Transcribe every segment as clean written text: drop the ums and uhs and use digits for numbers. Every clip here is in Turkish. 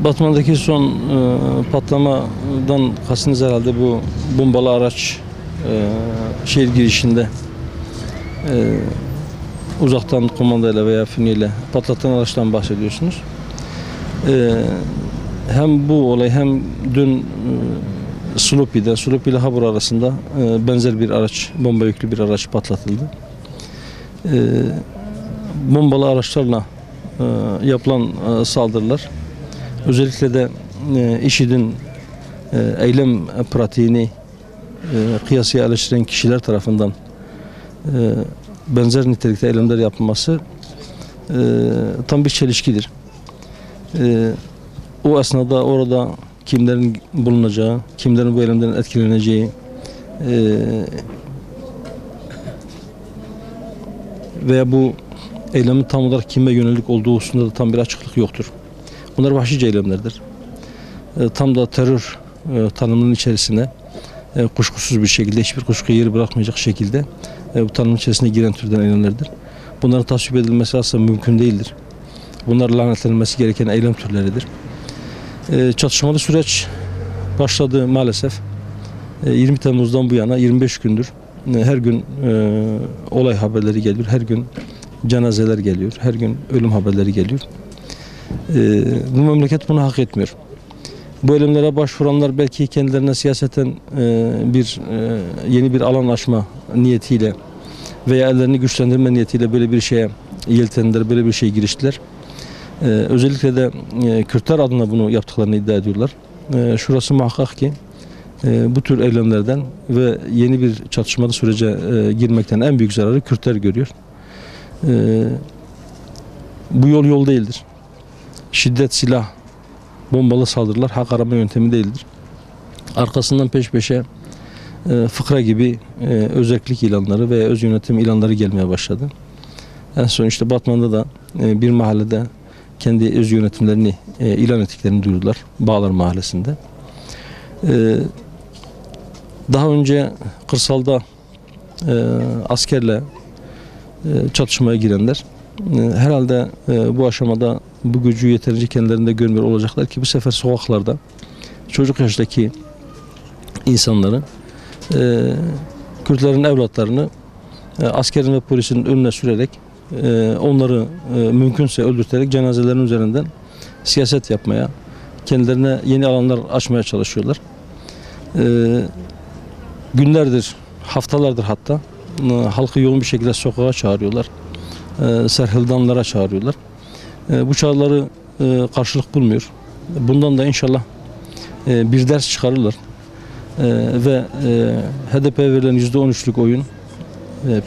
Batman'daki son patlamadan kastınız herhalde bu bombalı araç şehir girişinde uzaktan kumandayla veya fünyeyle patlatılan araçtan bahsediyorsunuz. Hem bu olay hem dün Slopi ile Habur arasında benzer bir araç, bomba yüklü bir araç patlatıldı. Bombalı araçlarla yapılan saldırılar özellikle de IŞİD'in eylem pratiğini kıyasıya eleştiren kişiler tarafından benzer nitelikte eylemler yapılması tam bir çelişkidir. O esnada orada kimlerin bulunacağı, kimlerin bu eylemden etkileneceği veya bu eylemin tam olarak kime yönelik olduğu hususunda da tam bir açıklık yoktur. Bunlar vahşice eylemlerdir. Tam da terör tanımının içerisine kuşkusuz bir şekilde, hiçbir kuşkuya yer bırakmayacak şekilde bu tanımın içerisine giren türden eylemlerdir. Bunların tasvip edilmesi aslında mümkün değildir. Bunlar lanetlenmesi gereken eylem türleridir. Çatışmalı süreç başladı maalesef. 20 Temmuz'dan bu yana 25 gündür her gün olay haberleri geliyor, her gün cenazeler geliyor, her gün ölüm haberleri geliyor. Bu memleket bunu hak etmiyor. Bu eylemlere başvuranlar belki kendilerine siyaseten yeni bir alan açma niyetiyle veya ellerini güçlendirme niyetiyle böyle bir şeye yeltendiler, böyle bir şeye giriştiler. Özellikle de Kürtler adına bunu yaptıklarını iddia ediyorlar. Şurası muhakkak ki bu tür eylemlerden ve yeni bir çatışmalı sürece girmekten en büyük zararı Kürtler görüyor. Bu yol değildir. Şiddet, silah, bombalı saldırılar hak arama yöntemi değildir. Arkasından peş peşe fıkra gibi özellik ilanları veya öz yönetim ilanları gelmeye başladı. En son işte Batman'da da bir mahallede kendi öz yönetimlerini ilan ettiklerini duyurdular. Bağlar Mahallesi'nde. Daha önce kırsalda askerle çatışmaya girenler herhalde bu aşamada bu gücü yeterince kendilerinde görmüyor olacaklar ki bu sefer sokaklarda çocuk yaştaki insanları, Kürtlerin evlatlarını askerin ve polisin önüne sürerek onları mümkünse öldürterek cenazelerin üzerinden siyaset yapmaya, kendilerine yeni alanlar açmaya çalışıyorlar. Günlerdir, haftalardır hatta halkı yoğun bir şekilde sokağa çağırıyorlar. Serhildanlara çağırıyorlar. Bu çağrıları karşılık bulmuyor. Bundan da inşallah bir ders çıkarırlar. Ve HDP'ye verilen %13'lük oyun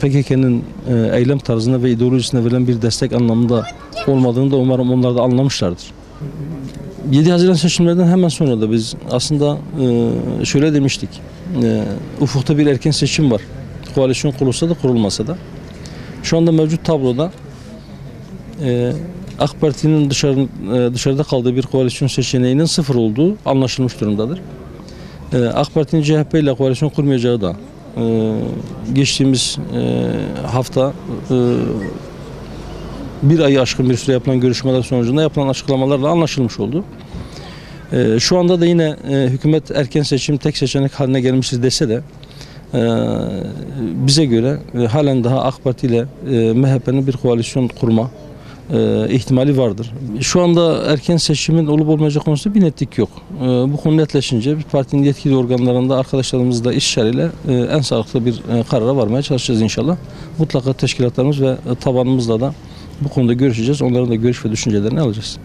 PKK'nın eylem tarzına ve ideolojisine verilen bir destek anlamında olmadığını da umarım onlar da anlamışlardır. 7 Haziran seçimlerinden hemen sonra da biz aslında şöyle demiştik. Ufukta bir erken seçim var. Koalisyon kurulsa da kurulmasa da. Şu anda mevcut tabloda AK Parti'nin dışarıda kaldığı bir koalisyon seçeneğinin sıfır olduğu anlaşılmış durumdadır. AK Parti'nin CHP ile koalisyon kurmayacağı da geçtiğimiz hafta bir ayı aşkın bir süre yapılan görüşmeler sonucunda yapılan açıklamalarla anlaşılmış oldu. Şu anda da yine hükümet erken seçim tek seçenek haline gelmiştir dese de bize göre halen daha AK Parti ile MHP'nin bir koalisyon kurma ihtimali vardır. Şu anda erken seçimin olup olmayacağı konusunda bir netlik yok. Bu konu netleşince partinin yetkili organlarında arkadaşlarımızla istişareyle en sağlıklı bir karara varmaya çalışacağız inşallah. Mutlaka teşkilatlarımız ve tabanımızla da bu konuda görüşeceğiz. Onların da görüş ve düşüncelerini alacağız.